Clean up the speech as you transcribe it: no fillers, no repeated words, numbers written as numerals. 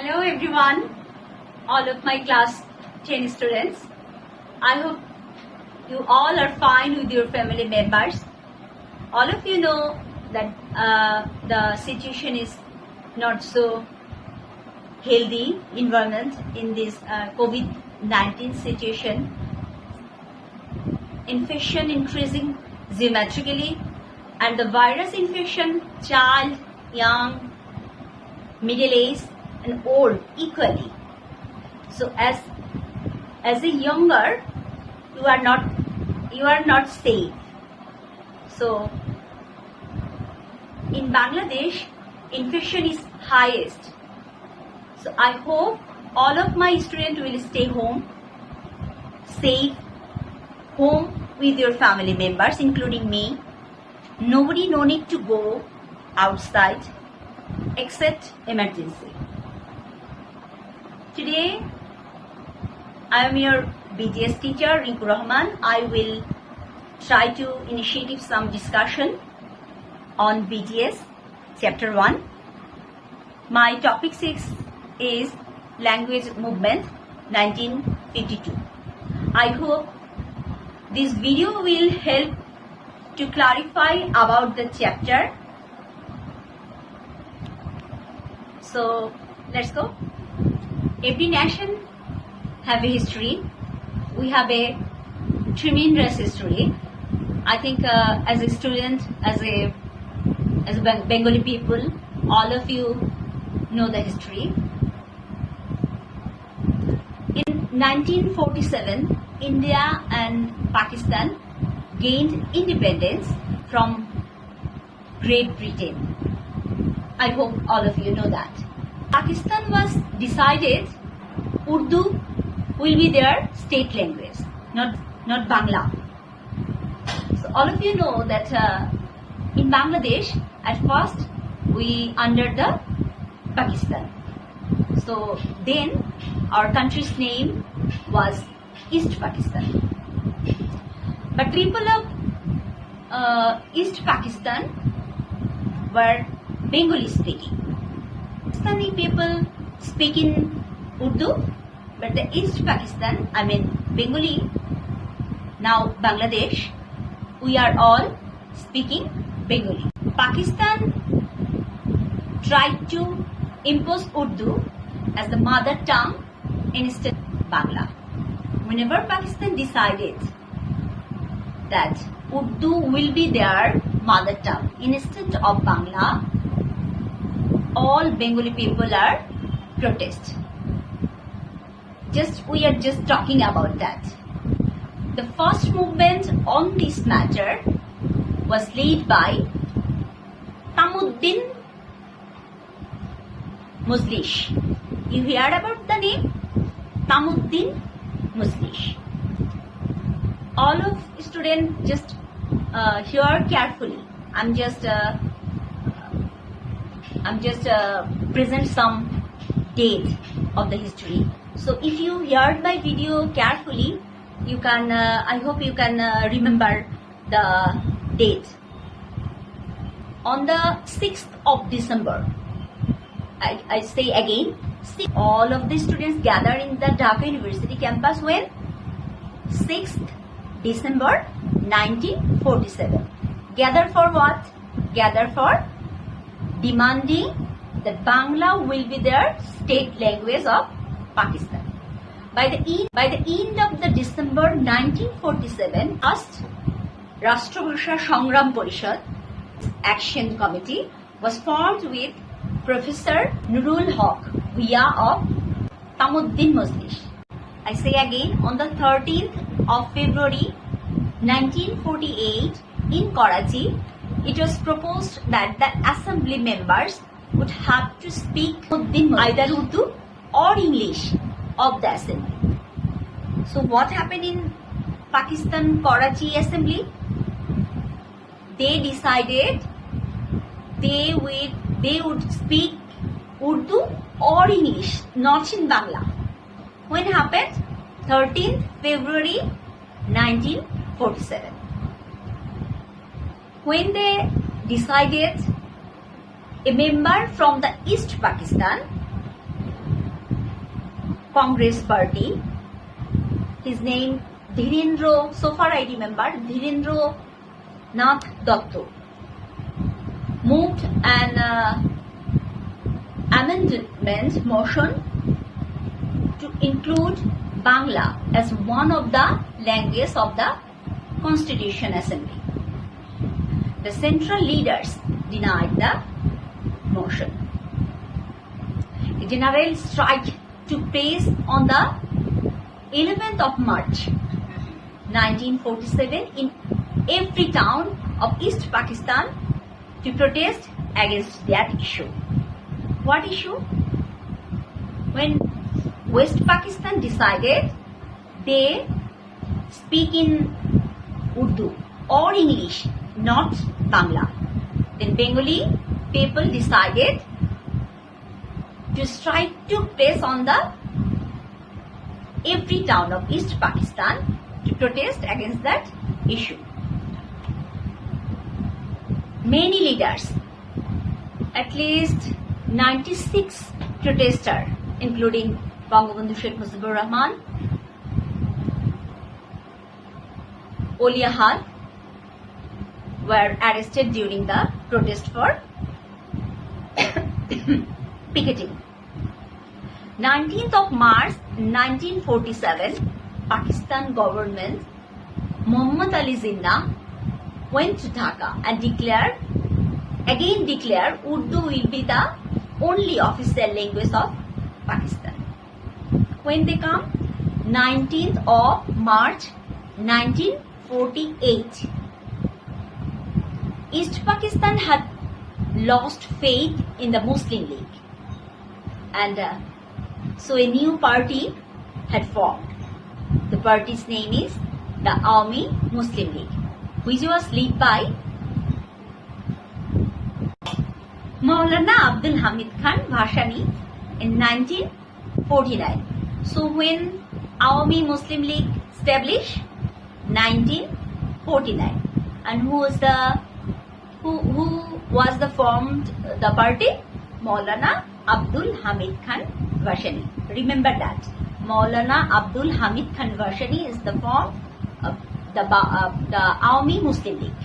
Hello everyone, all of my class 10 students. I hope you all are fine with your family members. All of you know that the situation is not so healthy environment in this COVID-19 situation. Infection increasing geometrically and the virus infection child, young, middle age and old equally. So as a younger, you are not safe. So in Bangladesh, infection is highest. So I hope all of my students will stay home, safe, home with your family members, including me. No need to go outside except emergency. Today, I am your BGS teacher, Rinku Rahman. I will try to initiate some discussion on BGS Chapter 1. My topic 6 is Language Movement 1952. I hope this video will help to clarify about the chapter. So let's go. Every nation have a history. We have a tremendous history. I think as a student, as a Bengali people, all of you know the history. In 1947, India and Pakistan gained independence from Great Britain. I hope all of you know that. Pakistan was decided Urdu will be their state language, not Bangla. So all of you know that in Bangladesh, at first we under the Pakistan. So then our country's name was East Pakistan. But people of East Pakistan were Bengali speaking. Pakistani people speak in Urdu, but the East Pakistan, I mean Bengali, now Bangladesh, we are all speaking Bengali. Pakistan tried to impose Urdu as the mother tongue instead of Bangla. Whenever Pakistan decided that Urdu will be their mother tongue instead of Bangla, all Bengali people are protest. We are just talking about that. The first movement on this matter was led by Tamuddin Muzlish. You heard about the name? Tamuddin Muzlish. All of students just hear carefully. I'm just present some date of the history. So if you heard my video carefully, you can. I hope you can remember the date. On the 6th of December, I say again, all of the students gather in the Dhaka University campus when 6th December 1947. Gather for what? Gather for demanding that Bangla will be their state language of Pakistan. By the end of the December 1947, first Rashtrabhasha Sangram Parishad Action Committee was formed with Professor Nurul Haq Bhuiya of Tamuddin Muzlish. I say again, on the 13th of February 1948 in Karachi, it was proposed that the assembly members would have to speak either Urdu or English of the assembly. So what happened in Pakistan Karachi assembly? They decided they would speak Urdu or English, not in Bangla. When happened? 13th February 1947. When they decided, a member from the East Pakistan Congress party. His name Dhirendra, so far I remember, Dhirendra Nath Datto, moved an amendment motion to include Bangla as one of the languages of the Constitution Assembly. The central leaders denied the motion. A general strike took place on the 11th of March 1947 in every town of East Pakistan to protest against that issue. What issue? When West Pakistan decided they speak in Urdu or English, not Bangla. Then Bengali people decided to strike took place on the every town of East Pakistan to protest against that issue. Many leaders, at least 96 protesters, including Bangabandhu Sheikh Mujibur Rahman, Oli Ahad, were arrested during the protest for picketing. 19th of March 1947, Pakistan government Muhammad Ali Jinnah went to Dhaka and declared Urdu will be the only official language of Pakistan. When they come? 19th of March 1948. East Pakistan had lost faith in the Muslim League, and so a new party had formed. The party's name is the Awami Muslim League, which was led by Maulana Abdul Hamid Khan Bhashani in 1949. So when Awami Muslim League established? 1949. And who was the formed the party? Maulana Abdul Hamid Khan Bhashani. Remember that. Maulana Abdul Hamid Khan Bhashani is the form of the Awami Muslim League.